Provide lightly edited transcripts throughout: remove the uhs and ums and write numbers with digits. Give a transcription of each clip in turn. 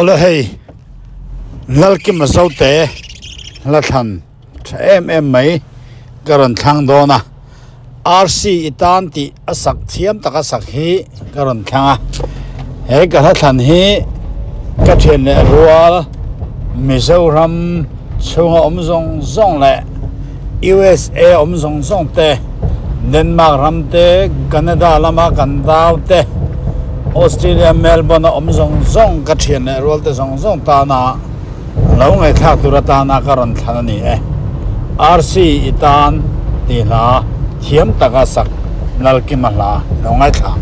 Ola hey lalkim la saute la than em mai karon thang dona RC itan ti asak thiam taka sak hi karon thanga he ka than hi ka then rual Mizoram chunga omzong zong le USA omzong zong te Denmark ram te Canada lama kandaw te Australia Melbourne omzong zong ka thian rual te zong zong ta na lo ngai thak tura ta na karon thana ni RC itan ti la thiam taka sak lalkim la lo ngai thak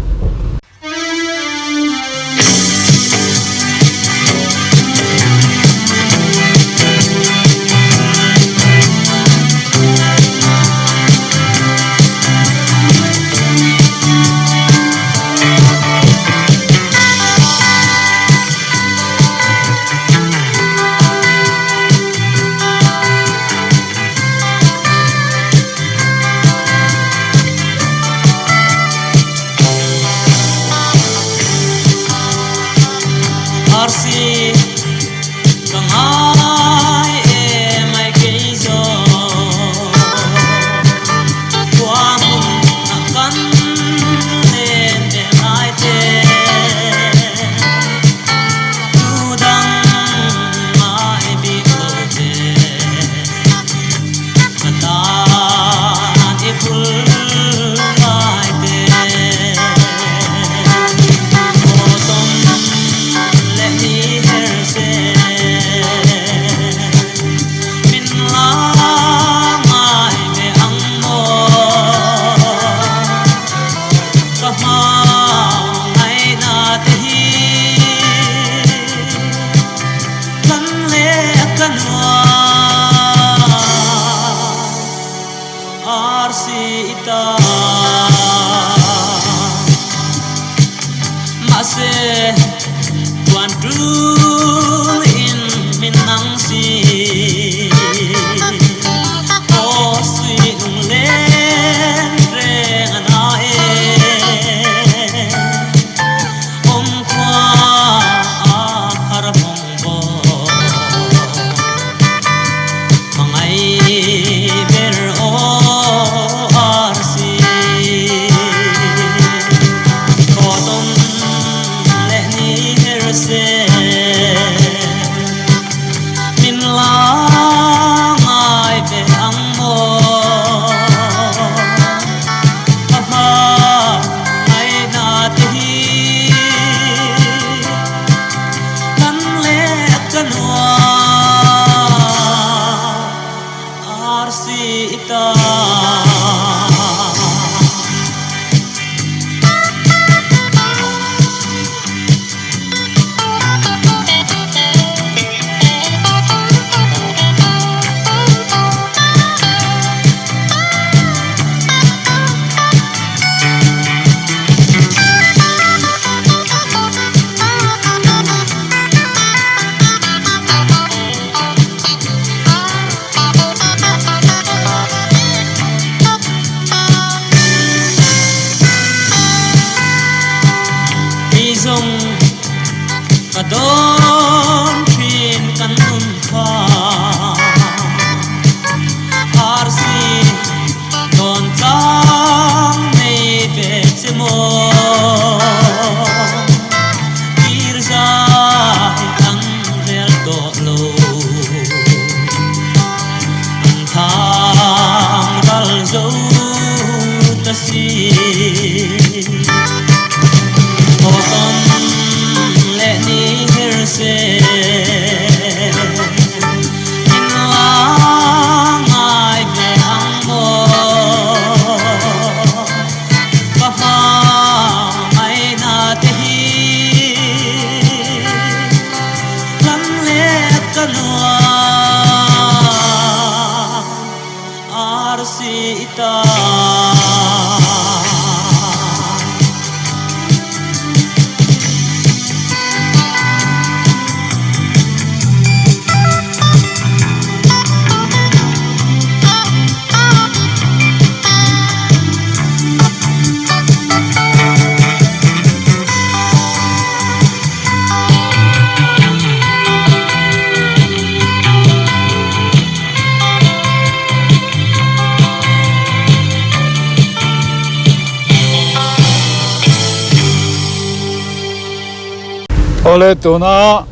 ole tuna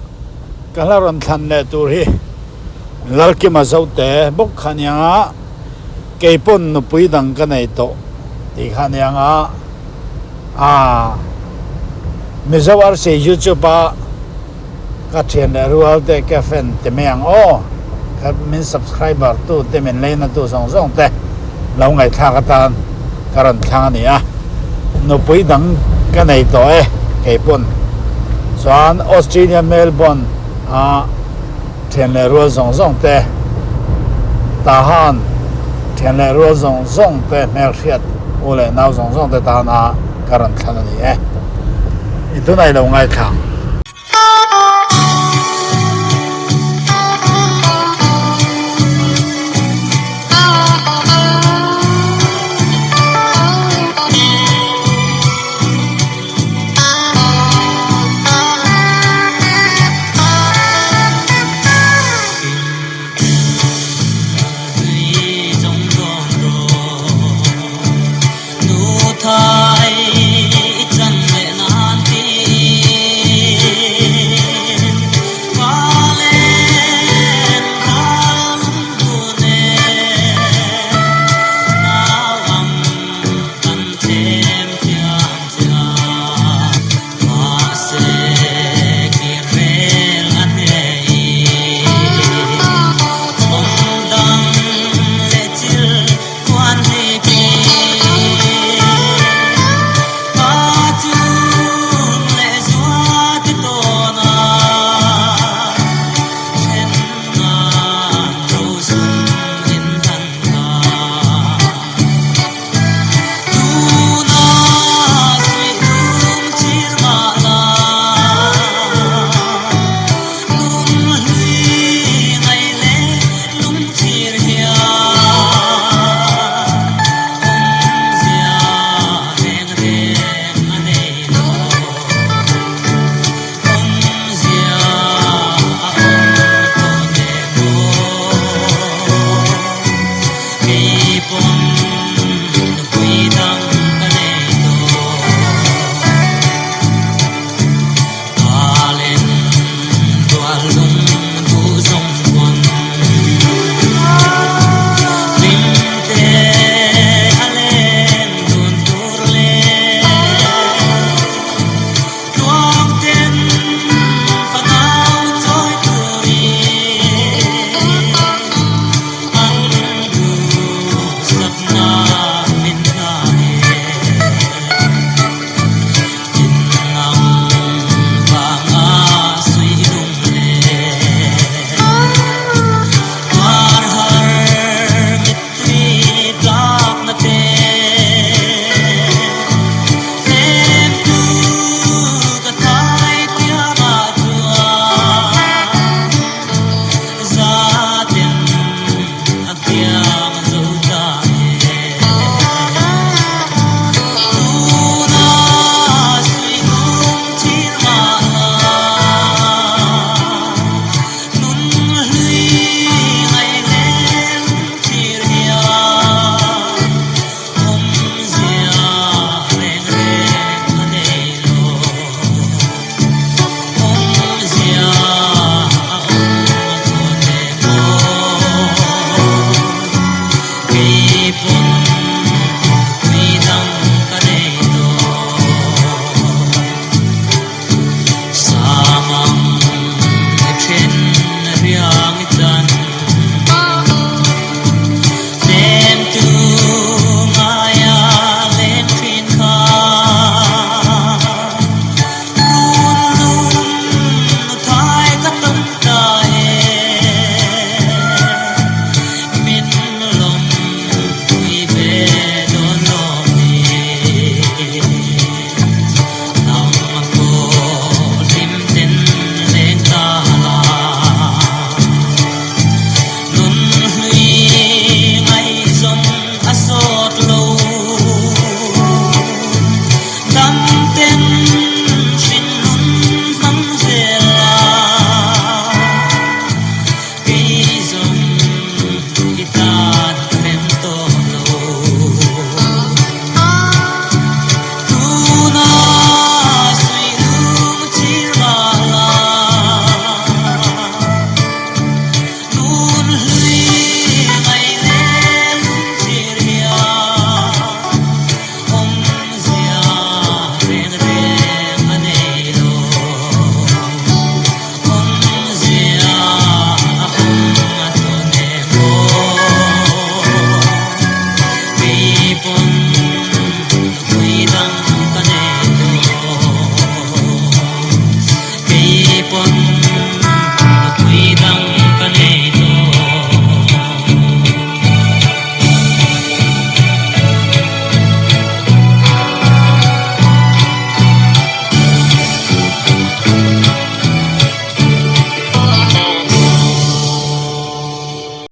kalaran than le tur hi lalki ma zote bok khanya keipon no pui dang ka nei to ti khanya nga mizawar se youtube ka chen le rual te ka fen te meang ka min subscriber tu te min le na tu song te lo ngai tha ka tan karan thang ni no pui dang ka nei to keipon Soan Australia Melbourne thiên lệ ruột rong te tahan thiên lệ ruột rong te mel khiat ule nau rong te tahan karan thana ni itu nai lo ngai thang